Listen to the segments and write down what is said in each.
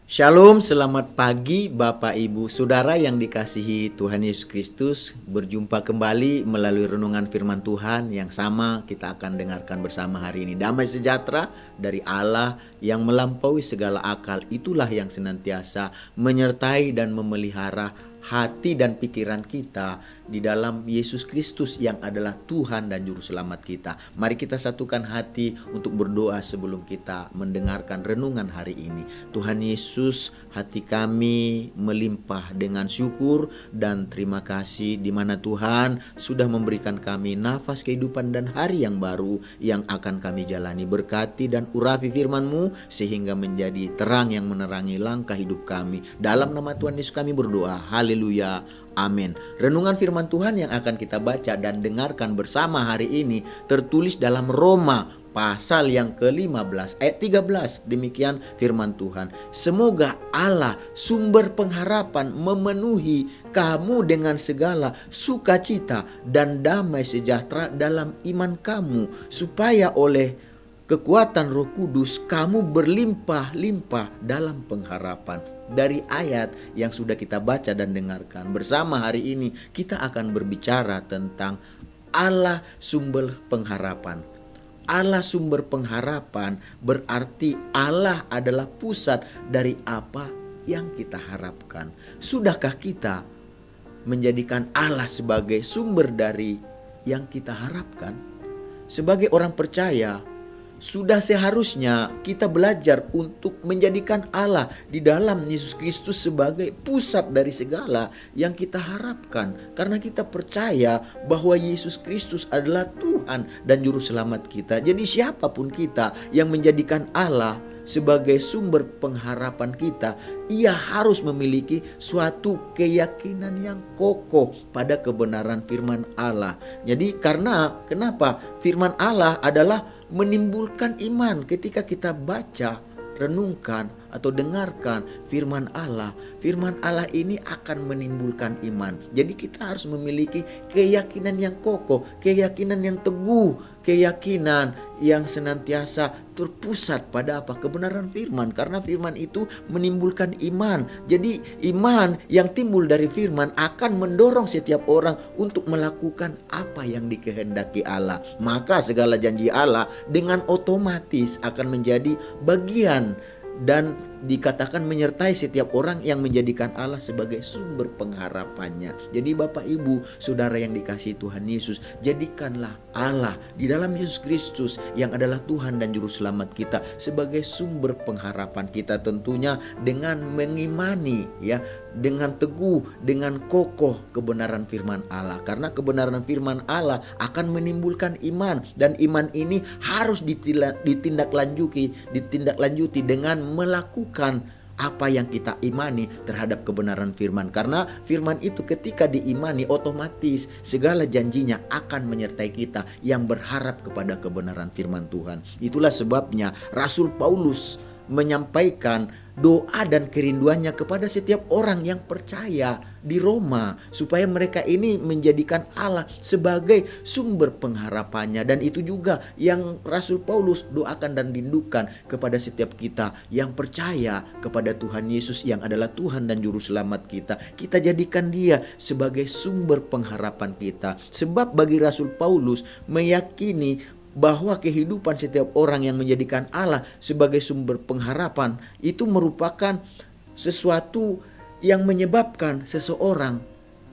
Shalom, selamat pagi Bapak Ibu Saudara yang dikasihi Tuhan Yesus Kristus. Berjumpa kembali melalui renungan firman Tuhan yang sama kita akan dengarkan bersama hari ini. Damai sejahtera dari Allah yang melampaui segala akal, itulah yang senantiasa menyertai dan memelihara hati dan pikiran kita di dalam Yesus Kristus yang adalah Tuhan dan Juru Selamat kita. Mari kita satukan hati untuk berdoa sebelum kita mendengarkan renungan hari ini. Tuhan Yesus, hati kami melimpah dengan syukur dan terima kasih di mana Tuhan sudah memberikan kami nafas kehidupan dan hari yang baru yang akan kami jalani. Berkati dan urapi firman-Mu sehingga menjadi terang yang menerangi langkah hidup kami. Dalam nama Tuhan Yesus kami berdoa. Haleluya. Amin. Renungan firman Tuhan yang akan kita baca dan dengarkan bersama hari ini tertulis dalam Roma pasal yang ke-15 ayat 13. Demikian firman Tuhan. Semoga Allah sumber pengharapan memenuhi kamu dengan segala sukacita dan damai sejahtera dalam iman kamu, supaya oleh kekuatan Roh Kudus kamu berlimpah-limpah dalam pengharapan. Dari ayat yang sudah kita baca dan dengarkan bersama hari ini, kita akan berbicara tentang Allah sumber pengharapan. Allah sumber pengharapan berarti Allah adalah pusat dari apa yang kita harapkan. Sudahkah kita menjadikan Allah sebagai sumber dari yang kita harapkan? Sebagai orang percaya, sudah seharusnya kita belajar untuk menjadikan Allah di dalam Yesus Kristus sebagai pusat dari segala yang kita harapkan. Karena kita percaya bahwa Yesus Kristus adalah Tuhan dan Juru Selamat kita. Jadi siapapun kita yang menjadikan Allah sebagai sumber pengharapan kita, ia harus memiliki suatu keyakinan yang kokoh pada kebenaran firman Allah. Jadi kenapa? Firman Allah adalah menimbulkan iman ketika kita baca, renungkan atau dengarkan firman Allah. Firman Allah ini akan menimbulkan iman. Jadi kita harus memiliki keyakinan yang kokoh, keyakinan yang teguh, keyakinan yang senantiasa terpusat pada apa? Kebenaran firman. Karena firman itu menimbulkan iman. Jadi iman yang timbul dari firman akan mendorong setiap orang untuk melakukan apa yang dikehendaki Allah. Maka segala janji Allah dengan otomatis akan menjadi bagian dan dikatakan menyertai setiap orang yang menjadikan Allah sebagai sumber pengharapannya. Jadi Bapak Ibu Saudara yang dikasihi Tuhan Yesus, jadikanlah Allah di dalam Yesus Kristus yang adalah Tuhan dan Juru Selamat kita sebagai sumber pengharapan kita, tentunya dengan mengimani dengan teguh, dengan kokoh kebenaran firman Allah. Karena kebenaran firman Allah akan menimbulkan iman, dan iman ini harus ditindaklanjuti dengan melakukan apa yang kita imani terhadap kebenaran firman. Karena firman itu ketika diimani, otomatis segala janjinya akan menyertai kita yang berharap kepada kebenaran firman Tuhan. Itulah sebabnya Rasul Paulus menyampaikan doa dan kerinduannya kepada setiap orang yang percaya di Roma, supaya mereka ini menjadikan Allah sebagai sumber pengharapannya. Dan itu juga yang Rasul Paulus doakan dan rindukan kepada setiap kita yang percaya kepada Tuhan Yesus yang adalah Tuhan dan Juru Selamat kita. Kita jadikan Dia sebagai sumber pengharapan kita. Sebab bagi Rasul Paulus meyakini bahwa kehidupan setiap orang yang menjadikan Allah sebagai sumber pengharapan itu merupakan sesuatu yang menyebabkan seseorang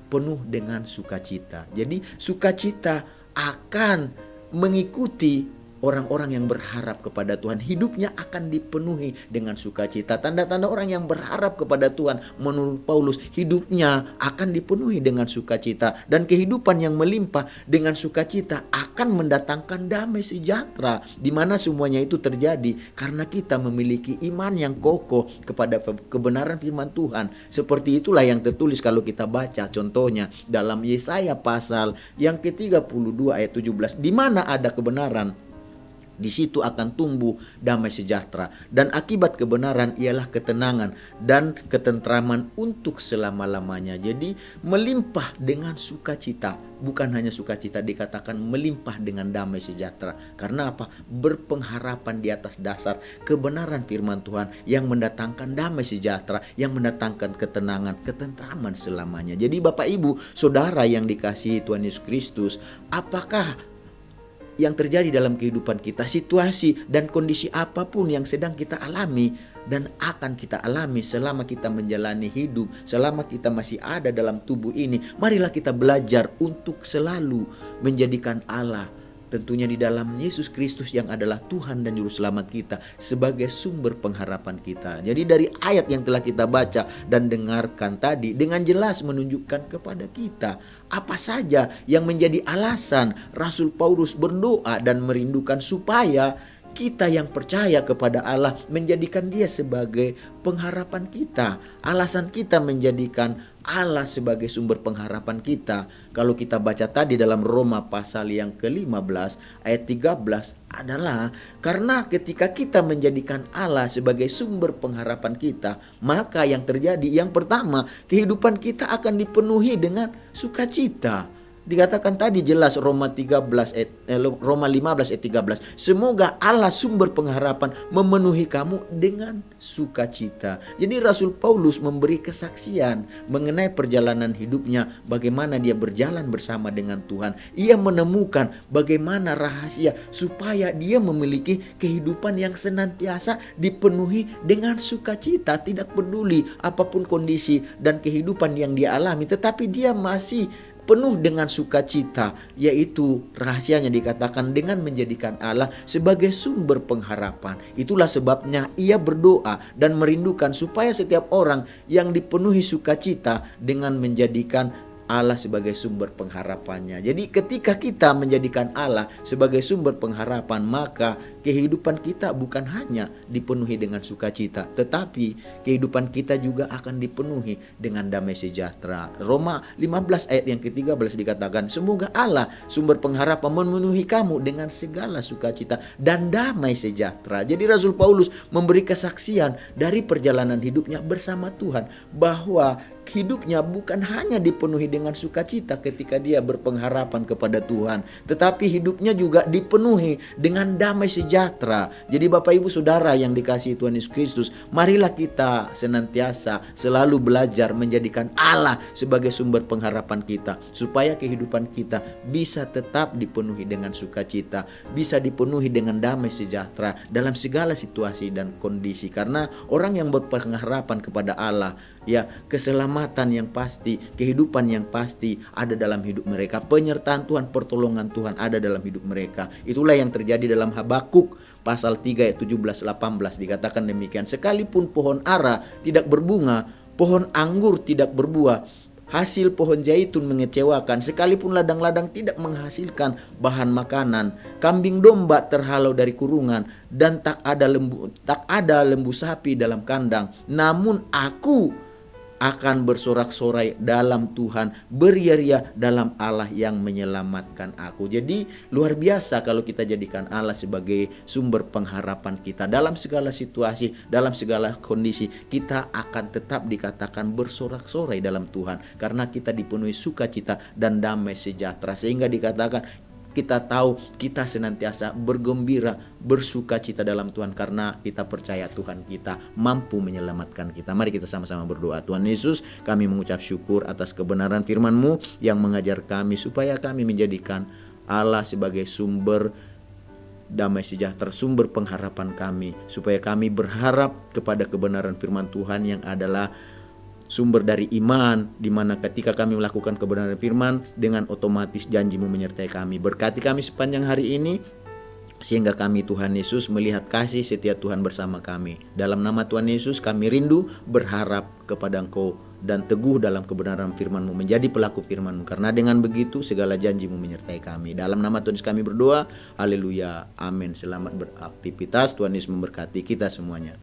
penuh dengan sukacita. Jadi sukacita akan mengikuti orang-orang yang berharap kepada Tuhan. Hidupnya akan dipenuhi dengan sukacita. Tanda-tanda orang yang berharap kepada Tuhan, menurut Paulus, hidupnya akan dipenuhi dengan sukacita. Dan kehidupan yang melimpah dengan sukacita akan mendatangkan damai sejahtera, di mana semuanya itu terjadi karena kita memiliki iman yang kokoh kepada kebenaran firman Tuhan. Seperti itulah yang tertulis kalau kita baca contohnya dalam Yesaya pasal yang ke-32 ayat 17, di mana ada kebenaran, Di situ akan tumbuh damai sejahtera, dan akibat kebenaran ialah ketenangan dan ketentraman untuk selama-lamanya. Jadi melimpah dengan sukacita, bukan hanya sukacita, dikatakan melimpah dengan damai sejahtera. Karena apa? Berpengharapan di atas dasar kebenaran firman Tuhan yang mendatangkan damai sejahtera, yang mendatangkan ketenangan, ketentraman selamanya. Jadi Bapak Ibu, Saudara yang dikasihi Tuhan Yesus Kristus, apakah yang terjadi dalam kehidupan kita, situasi dan kondisi apapun yang sedang kita alami dan akan kita alami selama kita menjalani hidup, selama kita masih ada dalam tubuh ini, marilah kita belajar untuk selalu menjadikan Allah, tentunya di dalam Yesus Kristus yang adalah Tuhan dan Juru Selamat kita, sebagai sumber pengharapan kita. Jadi dari ayat yang telah kita baca dan dengarkan tadi, dengan jelas menunjukkan kepada kita apa saja yang menjadi alasan Rasul Paulus berdoa dan merindukan supaya kita yang percaya kepada Allah menjadikan Dia sebagai pengharapan kita. Alasan kita menjadikan Allah sebagai sumber pengharapan kita, kalau kita baca tadi dalam Roma pasal yang ke-15 ayat 13, adalah karena ketika kita menjadikan Allah sebagai sumber pengharapan kita, maka yang terjadi, yang pertama, kehidupan kita akan dipenuhi dengan sukacita. Dikatakan tadi jelas Roma 15 ayat 13. Semoga Allah sumber pengharapan memenuhi kamu dengan sukacita. Jadi Rasul Paulus memberi kesaksian mengenai perjalanan hidupnya, bagaimana dia berjalan bersama dengan Tuhan. Ia menemukan bagaimana rahasia supaya dia memiliki kehidupan yang senantiasa dipenuhi dengan sukacita, tidak peduli apapun kondisi dan kehidupan yang dia alami, tetapi dia masih penuh dengan sukacita, yaitu rahasianya dikatakan dengan menjadikan Allah sebagai sumber pengharapan. Itulah sebabnya ia berdoa dan merindukan supaya setiap orang yang dipenuhi sukacita dengan menjadikan Allah sebagai sumber pengharapannya. Jadi ketika kita menjadikan Allah sebagai sumber pengharapan, maka kehidupan kita bukan hanya dipenuhi dengan sukacita, tetapi kehidupan kita juga akan dipenuhi dengan damai sejahtera. Roma 15 ayat yang ke-13 dikatakan, semoga Allah sumber pengharapan memenuhi kamu dengan segala sukacita dan damai sejahtera. Jadi Rasul Paulus memberi kesaksian dari perjalanan hidupnya bersama Tuhan, bahwa hidupnya bukan hanya dipenuhi dengan sukacita ketika dia berpengharapan kepada Tuhan, tetapi hidupnya juga dipenuhi dengan damai sejahtera. Jadi Bapak Ibu Saudara yang dikasihi Tuhan Yesus Kristus, marilah kita senantiasa selalu belajar menjadikan Allah sebagai sumber pengharapan kita, supaya kehidupan kita bisa tetap dipenuhi dengan sukacita, bisa dipenuhi dengan damai sejahtera dalam segala situasi dan kondisi. Karena orang yang berpengharapan kepada Allah, ya, keselamatan yang pasti, kehidupan yang pasti ada dalam hidup mereka. Penyertaan Tuhan, pertolongan Tuhan ada dalam hidup mereka. Itulah yang terjadi dalam Habakuk pasal 3 ayat 17-18 dikatakan demikian. Sekalipun pohon ara tidak berbunga, pohon anggur tidak berbuah, hasil pohon zaitun mengecewakan, sekalipun ladang-ladang tidak menghasilkan bahan makanan, kambing domba terhalau dari kurungan, dan tak ada lembu sapi dalam kandang, namun aku akan bersorak-sorai dalam Tuhan, beria-ria dalam Allah yang menyelamatkan aku. Jadi luar biasa kalau kita jadikan Allah sebagai sumber pengharapan kita dalam segala situasi, dalam segala kondisi. Kita akan tetap dikatakan bersorak-sorai dalam Tuhan, karena kita dipenuhi sukacita dan damai sejahtera, sehingga dikatakan kita tahu kita senantiasa bergembira, bersukacita dalam Tuhan, karena kita percaya Tuhan kita mampu menyelamatkan kita. Mari kita sama-sama berdoa. Tuhan Yesus, kami mengucap syukur atas kebenaran firman-Mu yang mengajar kami supaya kami menjadikan Allah sebagai sumber damai sejahtera, sumber pengharapan kami, supaya kami berharap kepada kebenaran firman Tuhan yang adalah sumber dari iman, di mana ketika kami melakukan kebenaran firman, dengan otomatis janji-Mu menyertai kami. Berkati kami sepanjang hari ini, sehingga kami Tuhan Yesus melihat kasih setia Tuhan bersama kami. Dalam nama Tuhan Yesus kami rindu berharap kepada Engkau dan teguh dalam kebenaran firman-Mu, menjadi pelaku firman-Mu, karena dengan begitu segala janji-Mu menyertai kami. Dalam nama Tuhan Yesus kami berdoa, haleluya, amin. Selamat beraktivitas, Tuhan Yesus memberkati kita semuanya.